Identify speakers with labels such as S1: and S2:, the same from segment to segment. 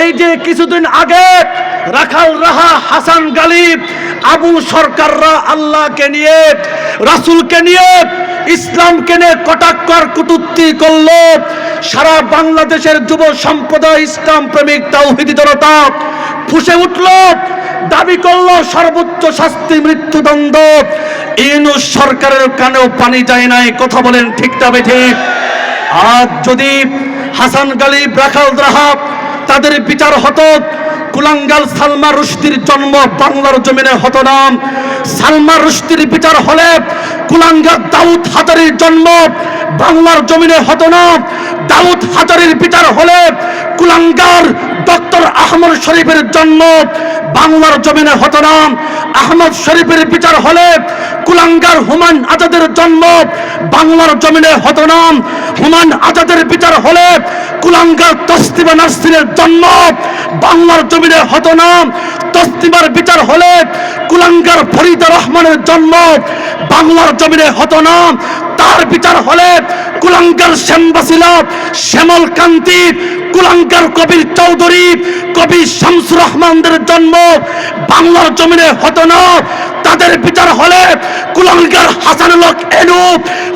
S1: এই যে কিছুদিন আগে রাখাল রাহা, হাসান গালিব, আবু সরকাররা আল্লাহকে নিয়ে, রাসূলকে নিয়ে, ইসলামকে নিয়ে কটাক্ষর কটূক্তি করলো, সারা বাংলাদেশের যুব সম্প্রদায়, ইসলাম প্রেমিক তাওহীদি জনতা ফুঁসে উঠল, দাবি করলো সর্বোচ্চ শাস্তি মৃত্যুদণ্ড। ইউনূস সরকারের কানেও পানি যায় নাই। কথা বলেন ঠিক না বেঠিক? আজ যদি হাসান গালিব, রাখাল রাহা তাদের বিচার হতো, কুলাঙ্গার সালমান রুশদীর জন্ম বাংলার জমিনে হতো না। সালমান রুশদীর বিচার হলে কুলাঙ্গার দাউদ হাজারীর জন্ম বাংলার জমিনে হতো না। দাউদ হাজারীর বিচার হলে কুলাঙ্গার ডক্টর আহমদ শরীফের জন্ম বাংলার জমিনে হতো না। আহমদ শরীফের বিচার হলে কুলাঙ্গার হুমায়ুন আজাদের জন্ম বাংলার জমিনে হতো না। হুমায়ুন আজাদের বিচার হলে কুলাঙ্গার তসলিমা নাসরিনের জন্ম বাংলার জমিনে হতো না। তসলিমার বিচার হলে কুলাঙ্গার ফরিদা রহমানের জন্ম বাংলার জমিনে হতো না। তার বিচার হলে কুলাঙ্গার শ্যামবাসিলা, শ্যামল কান্তি, কুলাঙ্গার কবির চৌধুরী, কবি শামসুর রহমানদের জন্ম বাংলার জমিনে হতো না। তাদের বিচার হলে কুলাঙ্গার হাসানুল হক এনু,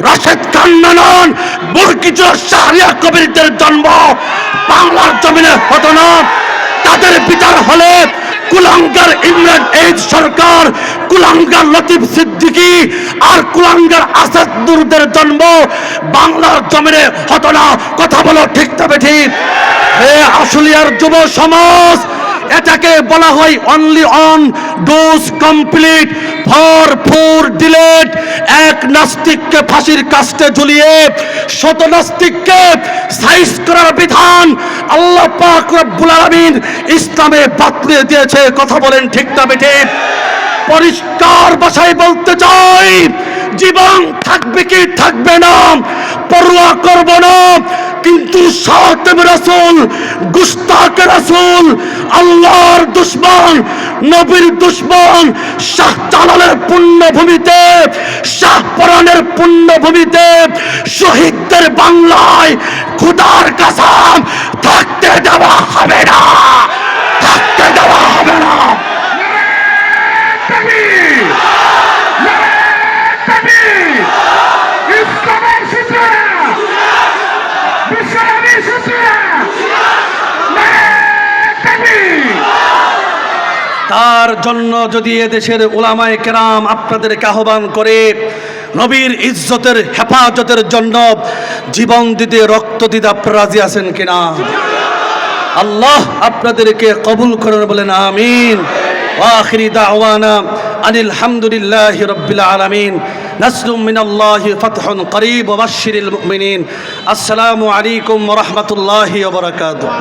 S1: রাশেদ খান নানান, বরকিচুর শাহরিয়া কবিরদের জন্ম বাংলার জমিনে হতো না। তাদের বিচার হলে কুলাঙ্গার ইমরান এইচ সরকার, কুলাঙ্গার লতিফ সিদ্দিকী আর কুলাঙ্গার আসাদ নূরদের জন্ম বাংলার জমিনে হতো না। কথা বলো ঠিক তবে ঠিক? হে আশুলিয়ার যুব সমাজ, এটাকে বলা হয় only on dose complete for four delete. এক নাস্তিককে ফাঁসির কাস্টে ঝুলিয়ে শত নাস্তিককে সাইজ করার বিধান আল্লাহ পাক রব্বুল আলামিন ইসলামে বাতলে দিয়েছে। কথা বলেন ঠিক না বেঠিক? পরিষ্কার ভাষায় বলতে চাই, জীবন থাকবে কি থাকবে না পরোয়া করব না, কিন্তু সাতেম রাসূল, গুস্তাখ রাসূল, আল্লাহর দুশমন, নবীর দুশমন, শাহ জালালের পুণ্যভূমিতে, শাহপরানের পুণ্যভূমিতে, শহীদদের বাংলায় খোদার কসম থাকতে দেওয়া হবে না, থাকতে দেওয়া হবে না। তার জন্য যদি এদেশের উলামায়ে কেরাম আপনাদেরকে আহ্বান করে নবীর ইজ্জতের হেফাজতের জন্য জীবন দিতে, রক্ত দিতে আপনারা রাজি আছেন কিনা? আল্লাহ আপনাদেরকে কবুল করেন, বলেন আমিন। ওয়া আখিরি দাওয়ানা আনিল হামদুলিল্লাহি রাব্বিল আলামিন। নাসরুম মিনাল্লাহি ফাতহুন করিব ওয়া বাশশিরিল মুমিনিন। আসসালামু আলাইকুম ওয়া রাহমাতুল্লাহি ওয়া বারাকাতুহু।